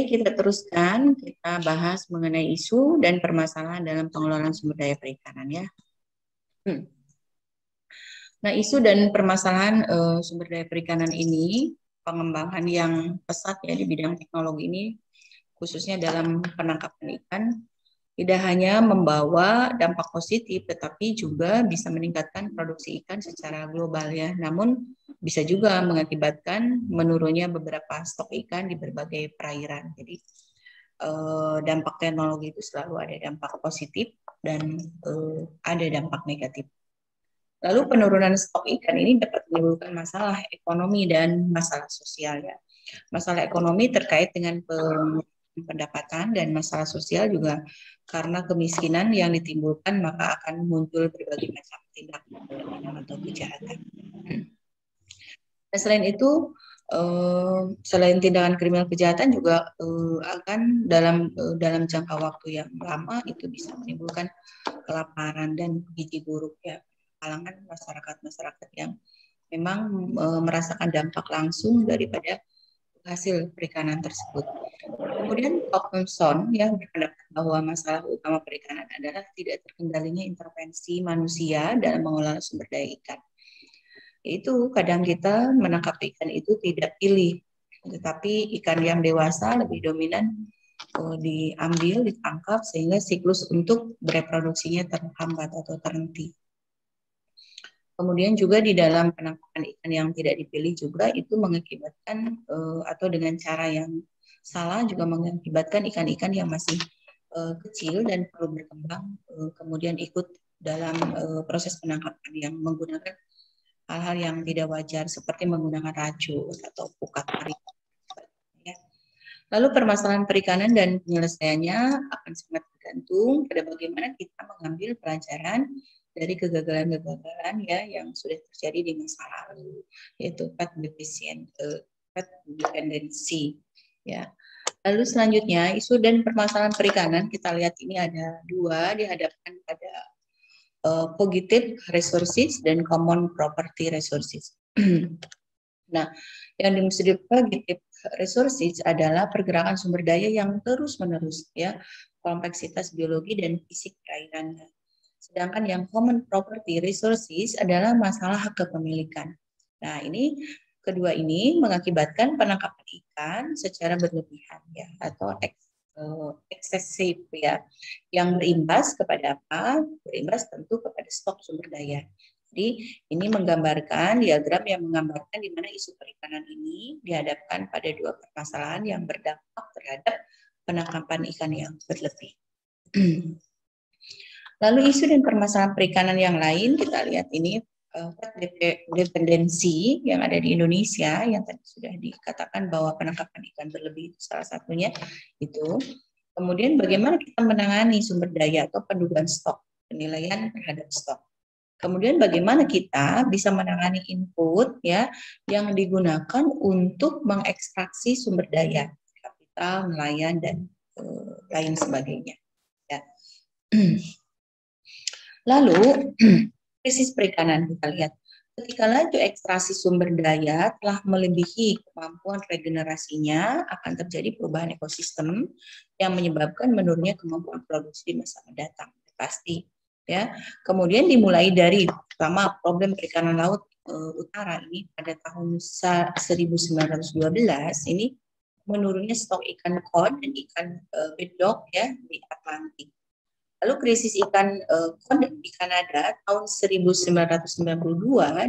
kita teruskan, kita bahas mengenai isu dan permasalahan dalam pengelolaan sumber daya perikanan ya. Nah, isu dan permasalahan sumber daya perikanan ini, pengembangan yang pesat ya di bidang teknologi ini, khususnya dalam penangkapan ikan, tidak hanya membawa dampak positif, tetapi juga bisa meningkatkan produksi ikan secara global ya. Namun bisa juga mengakibatkan menurunnya beberapa stok ikan di berbagai perairan. Jadi dampak teknologi itu selalu ada dampak positif dan ada dampak negatif. Lalu penurunan stok ikan ini dapat menimbulkan masalah ekonomi dan masalah sosial ya. Masalah ekonomi terkait dengan pendapatan dan masalah sosial juga karena kemiskinan yang ditimbulkan maka akan muncul berbagai macam tindak pidana atau kejahatan. Dan selain itu, selain tindakan kriminal kejahatan juga akan dalam jangka waktu yang lama itu bisa menimbulkan kelaparan dan gizi buruk ya kalangan masyarakat yang memang merasakan dampak langsung daripada hasil perikanan tersebut. Kemudian Thomson yang berpendapat bahwa masalah utama perikanan adalah tidak terkendalinya intervensi manusia dalam mengelola sumber daya ikan. Itu kadang kita menangkap ikan itu tidak pilih, tetapi ikan yang dewasa lebih dominan diambil, ditangkap sehingga siklus untuk bereproduksinya terhambat atau terhenti. Kemudian juga di dalam penangkapan ikan yang tidak dipilih juga itu mengakibatkan atau dengan cara yang salah juga mengakibatkan ikan-ikan yang masih kecil dan perlu berkembang kemudian ikut dalam proses penangkapan yang menggunakan hal-hal yang tidak wajar seperti menggunakan racun atau pukat perikanan. Lalu permasalahan perikanan dan penyelesaiannya akan sangat tergantung pada bagaimana kita mengambil pelajaran dari kegagalan-kegagalan ya yang sudah terjadi di masa lalu, yaitu fat dependency ya. Lalu selanjutnya isu dan permasalahan perikanan kita lihat ini ada dua dihadapkan pada fugitive resources dan common property resources. Nah, yang dimaksud fugitive resources adalah pergerakan sumber daya yang terus-menerus ya, kompleksitas biologi dan fisik perairannya. Sedangkan yang common property resources adalah masalah hak kepemilikan. Nah, ini kedua ini mengakibatkan penangkapan ikan secara berlebihan ya atau eksesif ya, yang berimbas kepada apa? Berimbas tentu kepada stok sumber daya. Jadi ini menggambarkan diagram yang menggambarkan di mana isu perikanan ini dihadapkan pada dua permasalahan yang berdampak terhadap penangkapan ikan yang berlebih. Lalu isu dan permasalahan perikanan yang lain kita lihat ini dependensi yang ada di Indonesia yang tadi sudah dikatakan bahwa penangkapan ikan berlebih salah satunya itu. Kemudian bagaimana kita menangani sumber daya atau pendudukan stok, penilaian terhadap stok. Kemudian bagaimana kita bisa menangani input ya yang digunakan untuk mengekstraksi sumber daya, kapital, nelayan dan lain sebagainya. Ya. Lalu krisis perikanan kita lihat. Ketika laju ekstraksi sumber daya telah melebihi kemampuan regenerasinya, akan terjadi perubahan ekosistem yang menyebabkan menurunnya kemampuan produksi di masa mendatang. Pasti. Ya, kemudian dimulai dari pertama problem perikanan laut utara ini pada tahun 1912 ini menurunnya stok ikan cod dan ikan bedok ya di Atlantik. Lalu krisis ikan cod di Kanada tahun 1992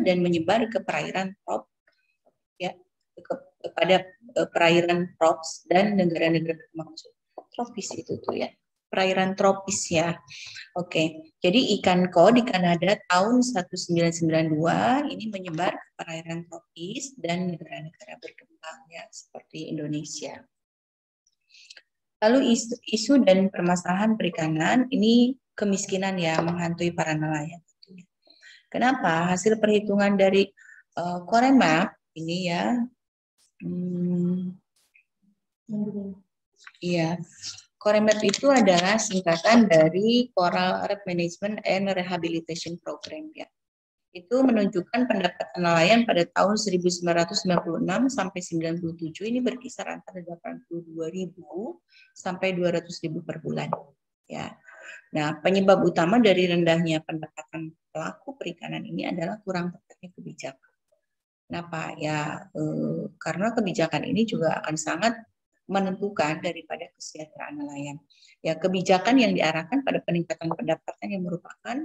dan menyebar ke perairan trop ya kepada perairan tropis dan negara-negara termasuk tropis itu tuh ya. Perairan tropis ya. Oke, jadi ikan cod di Kanada tahun 1992 ini menyebar ke perairan tropis dan negara-negara berkembang ya seperti Indonesia. Lalu isu dan permasalahan perikanan ini kemiskinan ya menghantui para nelayan. Kenapa? Hasil perhitungan dari Coremap ini ya, iya. Coremap itu adalah singkatan dari Coral Reef Management and Rehabilitation Program ya. itu menunjukkan pendapatan nelayan pada tahun 1996 sampai 97 ini berkisar antara 82.000 sampai 200.000 per bulan. Ya. Nah, penyebab utama dari rendahnya pendapatan pelaku perikanan ini adalah kurang tepatnya kebijakan. Kenapa? Ya, karena kebijakan ini juga akan sangat menentukan daripada kesejahteraan nelayan. Ya, kebijakan yang diarahkan pada peningkatan pendapatan yang merupakan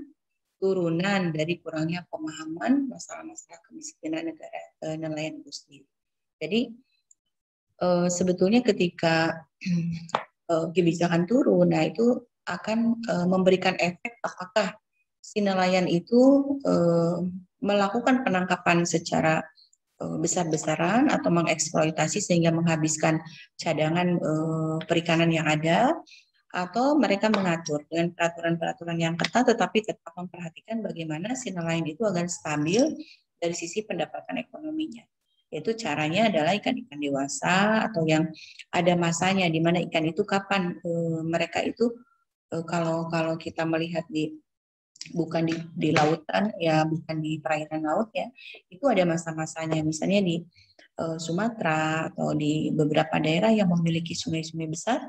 turunan dari kurangnya pemahaman masalah-masalah kemiskinan negara nelayan itu sendiri. Jadi sebetulnya ketika kebijakan turun, nah itu akan memberikan efek apakah si nelayan itu melakukan penangkapan secara besar-besaran atau mengeksploitasi sehingga menghabiskan cadangan perikanan yang ada, atau mereka mengatur dengan peraturan-peraturan yang ketat tetapi tetap memperhatikan bagaimana si nelayan itu agar stabil dari sisi pendapatan ekonominya. Yaitu caranya adalah ikan-ikan dewasa atau yang ada masanya di mana ikan itu kapan mereka itu kalau kita melihat bukan di lautan ya, bukan di perairan laut ya, itu ada masa-masanya. Misalnya di Sumatera atau di beberapa daerah yang memiliki sungai-sungai besar,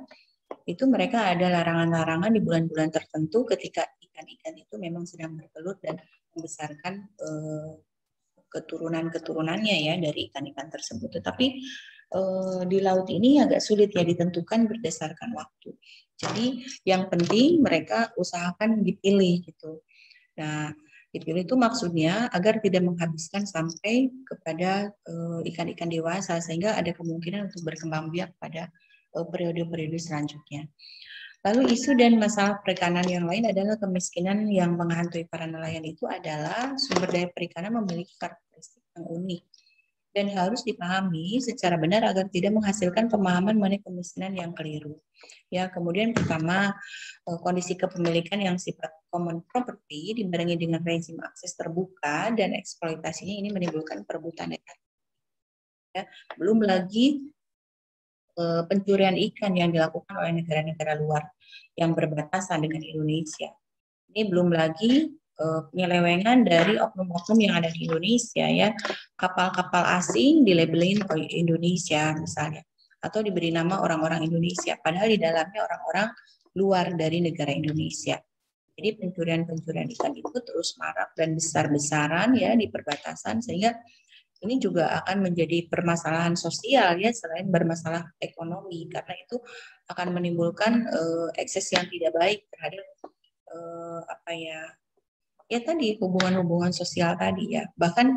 itu mereka ada larangan-larangan di bulan-bulan tertentu ketika ikan-ikan itu memang sedang bertelur dan membesarkan keturunan-keturunannya ya dari ikan-ikan tersebut. Tetapi di laut ini agak sulit ya ditentukan berdasarkan waktu. Jadi yang penting mereka usahakan dipilih gitu. Nah, dipilih itu maksudnya agar tidak menghabiskan sampai kepada ikan-ikan dewasa sehingga ada kemungkinan untuk berkembang biak pada periode-periode selanjutnya. Lalu isu dan masalah perikanan yang lain adalah kemiskinan yang menghantui para nelayan itu adalah sumber daya perikanan memiliki karakteristik yang unik dan harus dipahami secara benar agar tidak menghasilkan pemahaman mengenai kemiskinan yang keliru. Ya, kemudian pertama kondisi kepemilikan yang sifat common property dibarengi dengan rezim akses terbuka dan eksploitasinya ini menimbulkan perebutan daerah. Ya, belum lagi pencurian ikan yang dilakukan oleh negara-negara luar yang berbatasan dengan Indonesia. Ini belum lagi penyelewengan dari oknum-oknum yang ada di Indonesia ya, kapal-kapal asing dilabelin Indonesia misalnya, atau diberi nama orang-orang Indonesia, padahal di dalamnya orang-orang luar dari negara Indonesia. Jadi pencurian-pencurian ikan itu terus marak dan besar-besaran ya di perbatasan, sehingga ini juga akan menjadi permasalahan sosial ya selain bermasalah ekonomi, karena itu akan menimbulkan ekses yang tidak baik terhadap apa ya tadi hubungan-hubungan sosial tadi ya, bahkan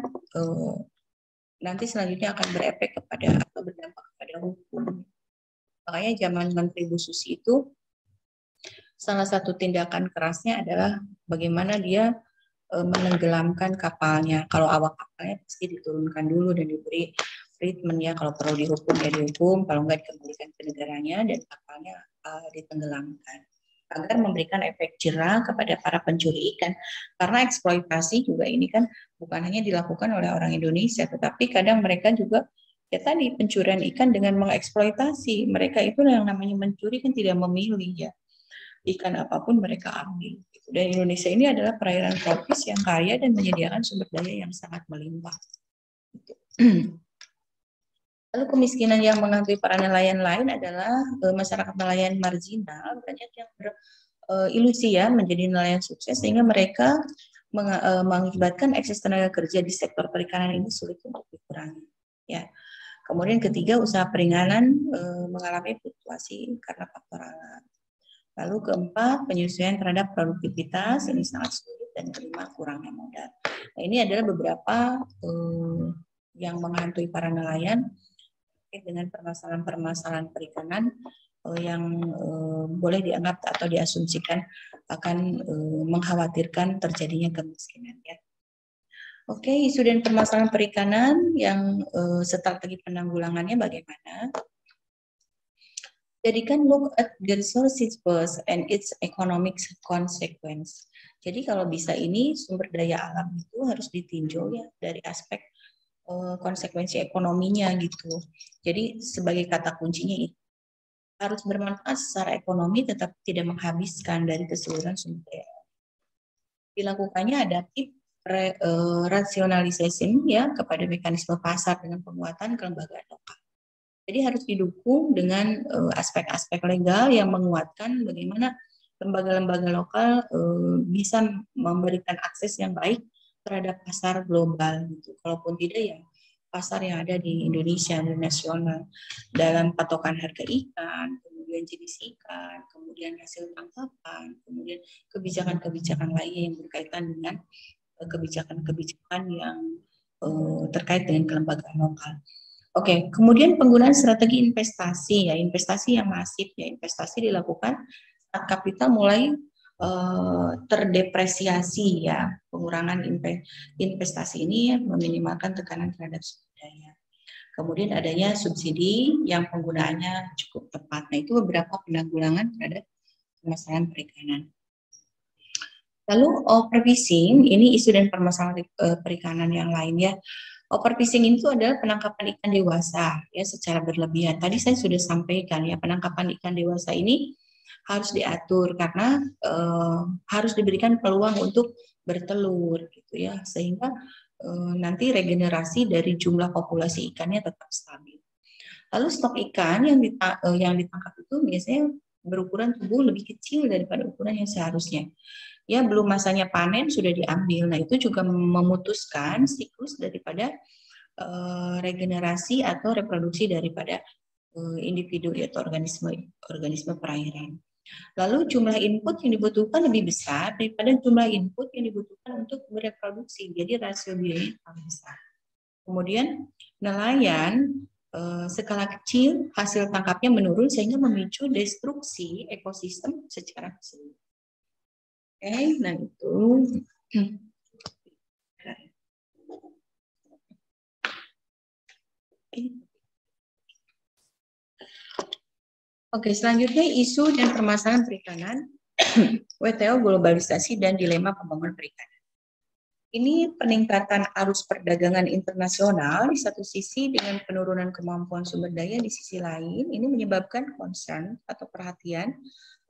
nanti selanjutnya akan berefek kepada atau berdampak kepada hukum. Makanya zaman Menteri Bu Susi itu salah satu tindakan kerasnya adalah bagaimana dia menenggelamkan kapalnya. Kalau awak kapalnya pasti diturunkan dulu dan diberi treatment ya, kalau perlu dihukum ya dihukum, kalau enggak dikembalikan ke negaranya dan kapalnya ditenggelamkan agar memberikan efek jerah kepada para pencuri ikan. Karena eksploitasi juga ini kan bukan hanya dilakukan oleh orang Indonesia, tetapi kadang mereka juga ya tadi pencurian ikan dengan mengeksploitasi. Mereka itu yang namanya mencuri kan tidak memilih ya, ikan apapun mereka ambil. Dan Indonesia ini adalah perairan tropis yang kaya dan menyediakan sumber daya yang sangat melimpah. Lalu kemiskinan yang menghantui para nelayan lain adalah masyarakat nelayan marginal, banyak yang berilusi ya menjadi nelayan sukses sehingga mereka mengakibatkan ekses tenaga kerja di sektor perikanan ini sulit untuk dikurangi. Ya. Kemudian ketiga, usaha perikanan mengalami fluktuasi karena faktor alam. Lalu keempat, penyesuaian terhadap produktivitas ini sangat sulit, dan kelima, kurangnya modal. Nah, ini adalah beberapa yang menghantui para nelayan dengan permasalahan-permasalahan perikanan yang boleh dianggap atau diasumsikan akan mengkhawatirkan terjadinya kemiskinan ya. Oke, isu dan permasalahan perikanan yang strategi penanggulangannya bagaimana? Jadi kan look at the resources first and its economic consequence. Jadi kalau bisa ini sumber daya alam itu harus ditinjau ya dari aspek konsekuensi ekonominya gitu. Jadi sebagai kata kuncinya itu harus bermanfaat secara ekonomi tetapi tidak menghabiskan dari keseluruhan sumber daya. Dilakukannya adaptif rationalization ya kepada mekanisme pasar dengan penguatan kelembagaan lokal. Jadi harus didukung dengan aspek-aspek legal yang menguatkan bagaimana lembaga-lembaga lokal bisa memberikan akses yang baik terhadap pasar global gitu. Kalaupun tidak ya pasar yang ada di Indonesia dan nasional dalam patokan harga ikan, kemudian jenis ikan, kemudian hasil tangkapan, kemudian kebijakan-kebijakan lain yang berkaitan dengan kebijakan-kebijakan yang terkait dengan kelembagaan lokal. Oke, kemudian penggunaan strategi investasi ya, investasi yang masif ya, investasi dilakukan saat kapital mulai terdepresiasi ya, pengurangan investasi ini meminimalkan tekanan terhadap sumber daya. Kemudian adanya subsidi yang penggunaannya cukup tepat. Nah, itu beberapa penanggulangan terhadap permasalahan perikanan. Lalu overfishing, ini isu dan permasalahan perikanan yang lainnya. Overfishing itu adalah penangkapan ikan dewasa ya secara berlebihan. Tadi saya sudah sampaikan ya, penangkapan ikan dewasa ini harus diatur karena harus diberikan peluang untuk bertelur gitu ya, sehingga nanti regenerasi dari jumlah populasi ikannya tetap stabil. Lalu stok ikan yang ditangkap itu biasanya berukuran tubuh lebih kecil daripada ukuran yang seharusnya. Ya, belum masanya panen sudah diambil. Nah, itu juga memutuskan siklus daripada regenerasi atau reproduksi daripada individu atau organisme perairan. Lalu jumlah input yang dibutuhkan lebih besar daripada jumlah input yang dibutuhkan untuk bereproduksi. Jadi rasio biayanya paling besar. Kemudian nelayan skala kecil hasil tangkapnya menurun sehingga memicu destruksi ekosistem secara keseluruhan. Oke, nah itu. Oke, selanjutnya isu dan permasalahan perikanan, WTO globalisasi dan dilema pembangunan perikanan. Ini peningkatan arus perdagangan internasional di satu sisi dengan penurunan kemampuan sumber daya di sisi lain, ini menyebabkan concern atau perhatian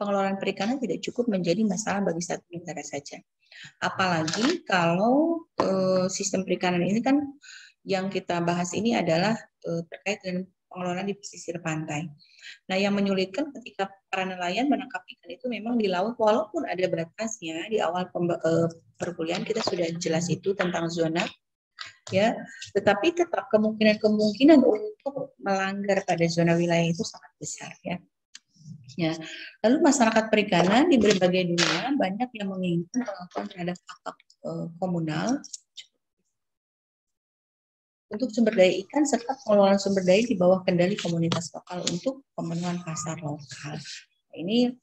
pengelolaan perikanan tidak cukup menjadi masalah bagi satu negara saja. Apalagi kalau sistem perikanan ini kan yang kita bahas ini adalah terkait dengan pengelolaan di pesisir pantai. Nah, yang menyulitkan ketika para nelayan menangkap ikan itu memang di laut, walaupun ada batasnya. Di awal perkuliahan kita sudah jelas itu tentang zona, ya. Tetapi tetap kemungkinan untuk melanggar pada zona wilayah itu sangat besar, ya. Ya. Lalu masyarakat perikanan di berbagai dunia banyak yang menginginkan pengakuan terhadap hak komunal untuk sumber daya ikan serta pengelolaan sumber daya di bawah kendali komunitas lokal untuk pemenuhan pasar lokal. Ini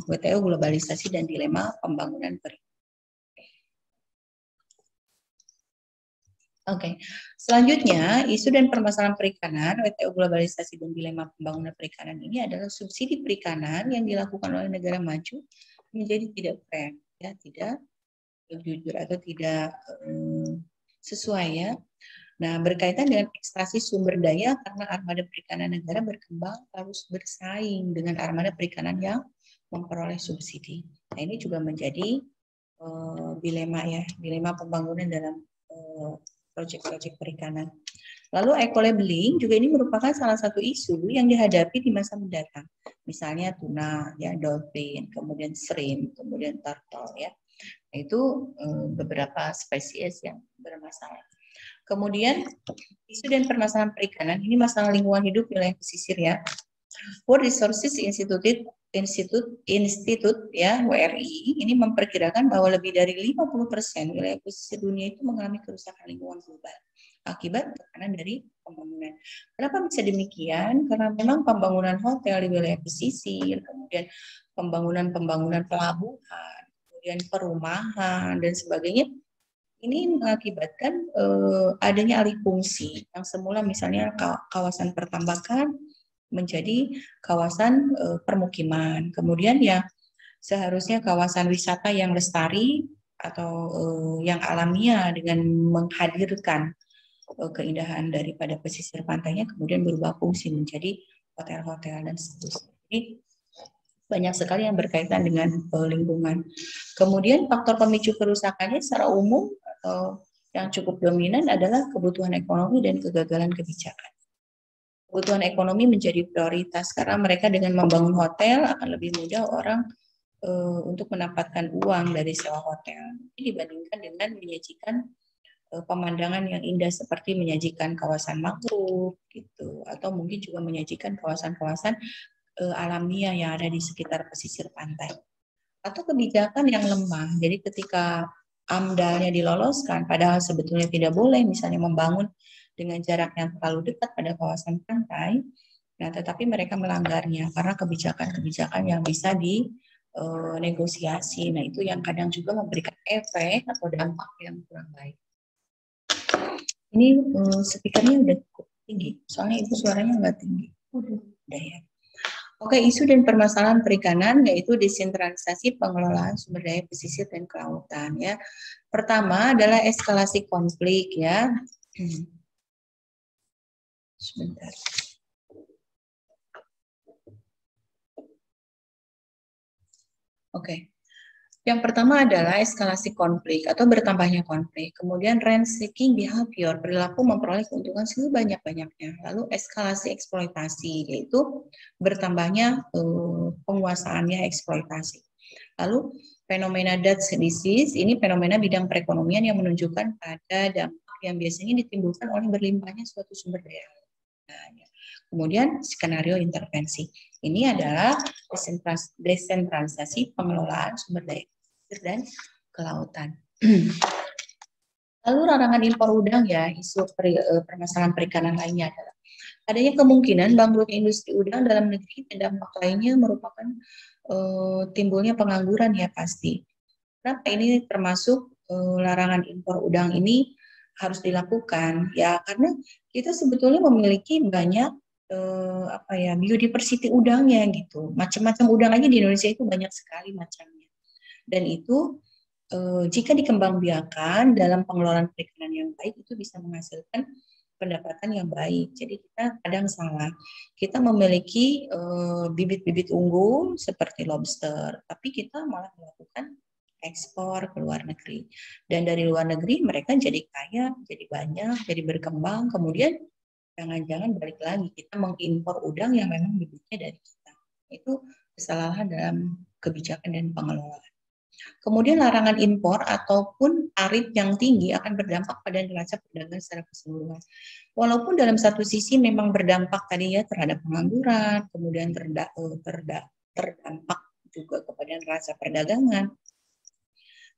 WTO globalisasi dan dilema pembangunan perikanan. Oke, selanjutnya isu dan permasalahan perikanan, WTO globalisasi dan dilema pembangunan perikanan ini adalah subsidi perikanan yang dilakukan oleh negara maju menjadi tidak fair, ya, tidak jujur atau tidak sesuai ya. Nah, berkaitan dengan ekstraksi sumber daya karena armada perikanan negara berkembang harus bersaing dengan armada perikanan yang memperoleh subsidi. Nah, ini juga menjadi dilema ya, dilema pembangunan dalam proyek-proyek perikanan. Lalu eco-labeling juga ini merupakan salah satu isu yang dihadapi di masa mendatang. Misalnya tuna, ya, dolphin, kemudian shrimp, kemudian turtle, ya. Itu beberapa spesies yang bermasalah. Kemudian isu dan permasalahan perikanan ini masalah lingkungan hidup wilayah pesisir ya. World Resources Institute ya WRI ini memperkirakan bahwa lebih dari 50% wilayah pesisir dunia itu mengalami kerusakan lingkungan global akibat tekanan dari pembangunan. Kenapa bisa demikian? Karena memang pembangunan hotel di wilayah pesisir, kemudian pembangunan pelabuhan, kemudian perumahan dan sebagainya, ini mengakibatkan adanya alih fungsi yang semula misalnya kawasan pertambakan menjadi kawasan permukiman. Kemudian ya seharusnya kawasan wisata yang lestari atau yang alamiah dengan menghadirkan keindahan daripada pesisir pantainya kemudian berubah fungsi menjadi hotel-hotel dan seterusnya. Jadi banyak sekali yang berkaitan dengan lingkungan. Kemudian faktor pemicu kerusakannya secara umum atau yang cukup dominan adalah kebutuhan ekonomi dan kegagalan kebijakan. Kebutuhan ekonomi menjadi prioritas karena mereka dengan membangun hotel akan lebih mudah orang untuk mendapatkan uang dari sewa hotel. Ini dibandingkan dengan menyajikan pemandangan yang indah seperti menyajikan kawasan mangrove gitu, atau mungkin juga menyajikan kawasan-kawasan alamiah yang ada di sekitar pesisir pantai. Atau kebijakan yang lemah. Jadi ketika AMDAL-nya diloloskan, padahal sebetulnya tidak boleh, misalnya membangun dengan jarak yang terlalu dekat pada kawasan pantai, nah tetapi mereka melanggarnya karena kebijakan-kebijakan yang bisa negosiasi. Nah itu yang kadang juga memberikan efek atau dampak yang kurang baik. Ini speakernya udah cukup tinggi, soalnya itu suaranya nggak tinggi. Udah ya. Oke, isu dan permasalahan perikanan yaitu desentralisasi pengelolaan sumber daya pesisir dan kelautan ya. Pertama adalah eskalasi konflik ya. Sebentar. Oke. Yang pertama adalah eskalasi konflik atau bertambahnya konflik. Kemudian rent-seeking behavior, perilaku memperoleh keuntungan sebanyak-banyaknya. Lalu eskalasi eksploitasi, yaitu bertambahnya penguasaannya eksploitasi. Lalu fenomena Dutch disease, ini fenomena bidang perekonomian yang menunjukkan pada dampak yang biasanya ditimbulkan oleh berlimpahnya suatu sumber daya. Kemudian skenario intervensi. Ini adalah desentralisasi pengelolaan sumber daya dan kelautan. Lalu larangan impor udang ya, isu permasalahan perikanan lainnya adalah adanya kemungkinan bangkrutnya industri udang dalam negeri dan dampak lainnya merupakan timbulnya pengangguran ya pasti. Kenapa ini termasuk larangan impor udang ini harus dilakukan ya karena kita sebetulnya memiliki banyak biodiversity udangnya gitu. Macam-macam udang aja di Indonesia itu banyak sekali macamnya. Dan itu jika dikembangbiakan dalam pengelolaan perikanan yang baik itu bisa menghasilkan pendapatan yang baik. Jadi kita kadang salah. Kita memiliki bibit-bibit unggul seperti lobster, tapi kita malah melakukan ekspor ke luar negeri. Dan dari luar negeri mereka jadi kaya, jadi banyak, jadi berkembang. Kemudian jangan-jangan balik lagi kita mengimpor udang yang memang bibitnya dari kita. Itu kesalahan dalam kebijakan dan pengelolaan. Kemudian larangan impor ataupun tarif yang tinggi akan berdampak pada neraca perdagangan secara keseluruhan. Walaupun dalam satu sisi memang berdampak tadi ya terhadap pengangguran, kemudian terdampak juga kepada neraca perdagangan.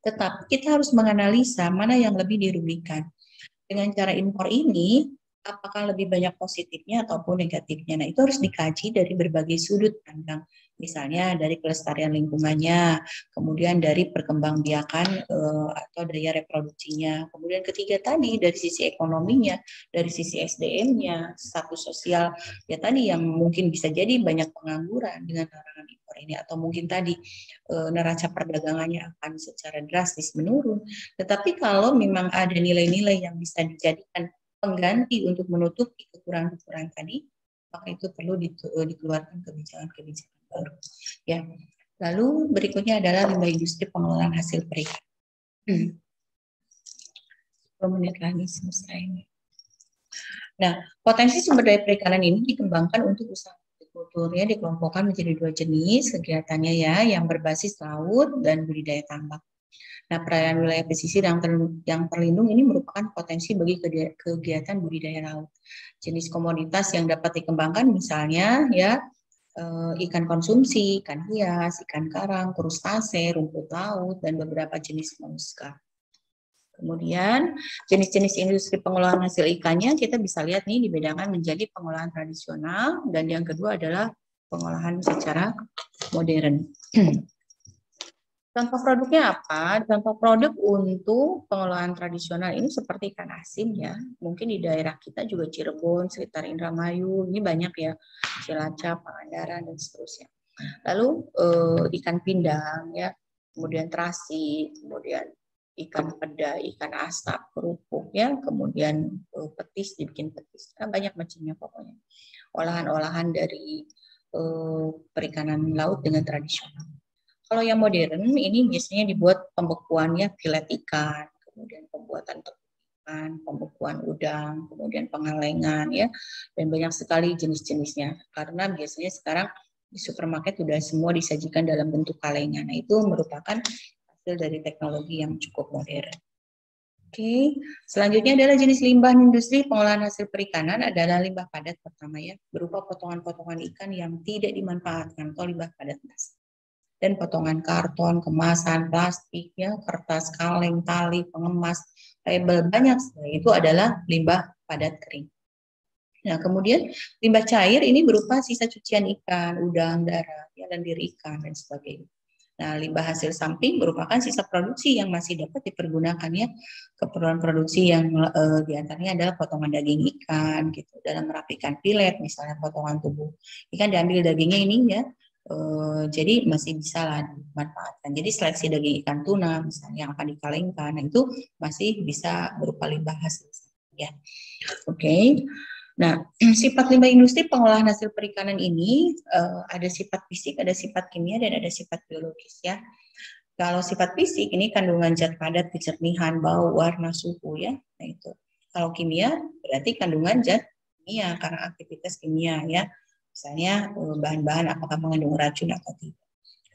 Tetapi kita harus menganalisa mana yang lebih dirugikan. Dengan cara impor ini, apakah lebih banyak positifnya ataupun negatifnya. Nah, itu harus dikaji dari berbagai sudut pandang. Misalnya dari kelestarian lingkungannya, kemudian dari perkembangbiakan atau daya reproduksinya. Kemudian ketiga tadi dari sisi ekonominya, dari sisi SDM-nya, status sosial ya tadi yang mungkin bisa jadi banyak pengangguran dengan larangan impor ini atau mungkin tadi neraca perdagangannya akan secara drastis menurun. Tetapi kalau memang ada nilai-nilai yang bisa dijadikan pengganti untuk menutupi kekurangan-kekurangan tadi, maka itu perlu dikeluarkan kebijakan-kebijakan baru. Ya. Lalu berikutnya adalah limbah industri pengelolaan hasil perikanan. 10 menit lagi selesai ini. Nah, potensi sumber daya perikanan ini dikembangkan untuk usaha agrikulturnya dikelompokkan menjadi dua jenis kegiatannya ya, yang berbasis laut dan budidaya tambak. Nah, perairan wilayah pesisir yang terlindung ini merupakan potensi bagi kegiatan budidaya laut. Jenis komoditas yang dapat dikembangkan misalnya ya ikan konsumsi, ikan hias, ikan karang, krustase, rumput laut, dan beberapa jenis moluska. Kemudian jenis-jenis industri pengolahan hasil ikannya kita bisa lihat nih dibedakan menjadi pengolahan tradisional dan yang kedua adalah pengolahan secara modern. Contoh produknya apa? Contoh produk untuk pengolahan tradisional ini seperti ikan asin ya. Mungkin di daerah kita juga Cirebon, sekitar Indramayu, ini banyak ya. Cilacap, Pangandaran, dan seterusnya. Lalu ikan pindang ya, kemudian terasi, kemudian ikan peda, ikan asap, kerupuk ya, kemudian petis, dibikin petis. Nah, banyak macamnya pokoknya. Olahan-olahan dari perikanan laut dengan tradisional. Kalau yang modern ini biasanya dibuat pembekuannya filet ikan, kemudian pembuatan tepung, pembukuan udang, kemudian pengalengan ya, dan banyak sekali jenis-jenisnya. Karena biasanya sekarang di supermarket sudah semua disajikan dalam bentuk kalengan. Nah, itu merupakan hasil dari teknologi yang cukup modern. Oke, selanjutnya adalah jenis limbah industri pengolahan hasil perikanan adalah limbah padat pertama ya, berupa potongan-potongan ikan yang tidak dimanfaatkan atau limbah padat plastik. Dan potongan karton, kemasan, plastik, ya, kertas, kaleng, tali, pengemas, label, banyak sekali. Itu adalah limbah padat kering. Nah, kemudian limbah cair ini berupa sisa cucian ikan, udang, darah, ya, dan diri ikan, dan sebagainya. Nah, limbah hasil samping merupakan sisa produksi yang masih dapat dipergunakan ya, keperluan produksi yang diantaranya adalah potongan daging ikan gitu, dalam merapikan filet misalnya potongan tubuh ikan diambil dagingnya ini ya, jadi masih bisa lah dimanfaatkan. Jadi seleksi daging ikan tuna misalnya yang akan dikalengkan, nah itu masih bisa berupa limbah hasil ya. Oke. Nah, sifat limbah industri pengolahan hasil perikanan ini ada sifat fisik, ada sifat kimia, dan ada sifat biologis ya. Kalau sifat fisik ini kandungan zat padat, kejernihan, bau, warna, suhu ya. Nah itu. Kalau kimia berarti kandungan zat kimia karena aktivitas kimia ya. Misalnya bahan-bahan apakah mengandung racun atau tidak.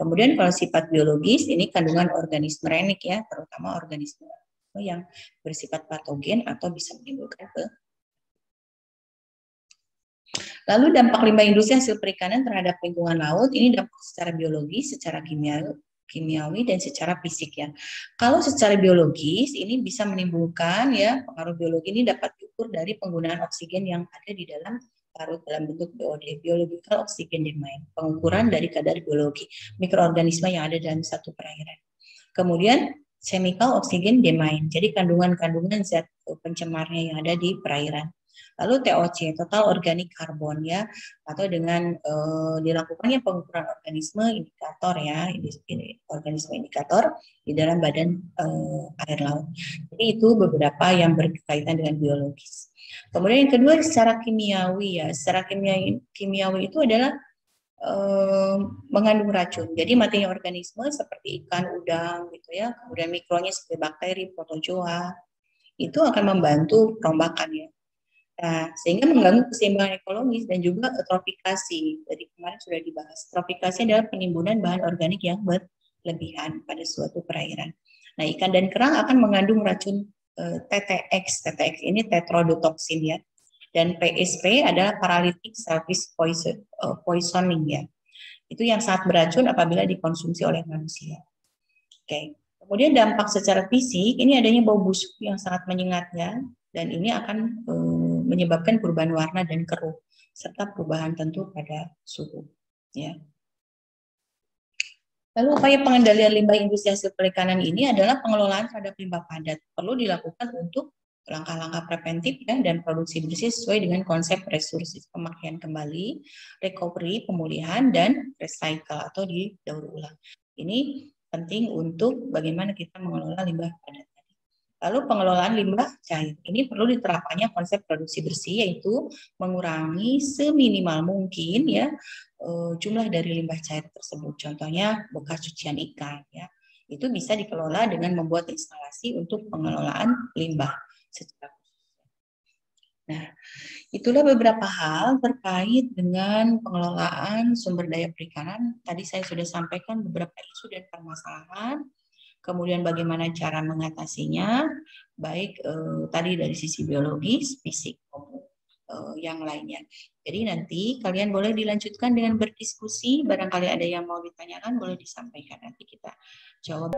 Kemudian kalau sifat biologis ini kandungan organisme renik ya, terutama organisme yang bersifat patogen atau bisa menimbulkan Lalu dampak limbah industri hasil perikanan terhadap lingkungan laut ini dampak secara biologis, secara kimiawi dan secara fisik ya. Kalau secara biologis ini bisa menimbulkan ya, pengaruh biologi ini dapat diukur dari penggunaan oksigen yang ada di dalam larut dalam bentuk BOD, biological oxygen demand, pengukuran dari kadar biologi mikroorganisme yang ada dalam satu perairan. Kemudian chemical oxygen demand, jadi kandungan-kandungan zat pencemarnya yang ada di perairan. Lalu TOC, total organik karbon ya, atau dengan dilakukannya pengukuran organisme indikator ya, organisme indikator di dalam badan air laut. Jadi itu beberapa yang berkaitan dengan biologis. Kemudian yang kedua secara kimiawi ya, secara kimiawi itu adalah mengandung racun. Jadi matinya organisme seperti ikan, udang gitu ya, kemudian mikronya seperti bakteri, protozoa, itu akan membantu perombakan ya. Nah, sehingga mengganggu keseimbangan ekologis dan juga eutrofikasi. Jadi kemarin sudah dibahas. Eutrofikasi adalah penimbunan bahan organik yang berlebihan pada suatu perairan. Nah, ikan dan kerang akan mengandung racun TTX. TTX ini tetrodotoxin ya. Dan PSP adalah paralytic surface poisoning ya. Itu yang sangat beracun apabila dikonsumsi oleh manusia. Oke. Kemudian dampak secara fisik, ini adanya bau busuk yang sangat menyengat ya. Dan ini akan menyebabkan perubahan warna dan keruh serta perubahan tentu pada suhu ya. Lalu upaya pengendalian limbah industri hasil perikanan ini adalah pengelolaan terhadap limbah padat perlu dilakukan untuk langkah-langkah preventif ya, dan produksi bersih sesuai dengan konsep resursi pemakaian kembali, recovery, pemulihan, dan recycle atau didaur ulang. Ini penting untuk bagaimana kita mengelola limbah padat. Lalu pengelolaan limbah cair. Ini perlu diterapkannya konsep produksi bersih, yaitu mengurangi seminimal mungkin ya jumlah dari limbah cair tersebut. Contohnya bekas cucian ikan ya. Itu bisa dikelola dengan membuat instalasi untuk pengelolaan limbah secara khusus. Nah, itulah beberapa hal terkait dengan pengelolaan sumber daya perikanan. Tadi saya sudah sampaikan beberapa isu dan permasalahan. Kemudian bagaimana cara mengatasinya, baik tadi dari sisi biologis, fisik, maupun yang lainnya. Jadi nanti kalian boleh dilanjutkan dengan berdiskusi, barangkali ada yang mau ditanyakan boleh disampaikan, nanti kita jawab.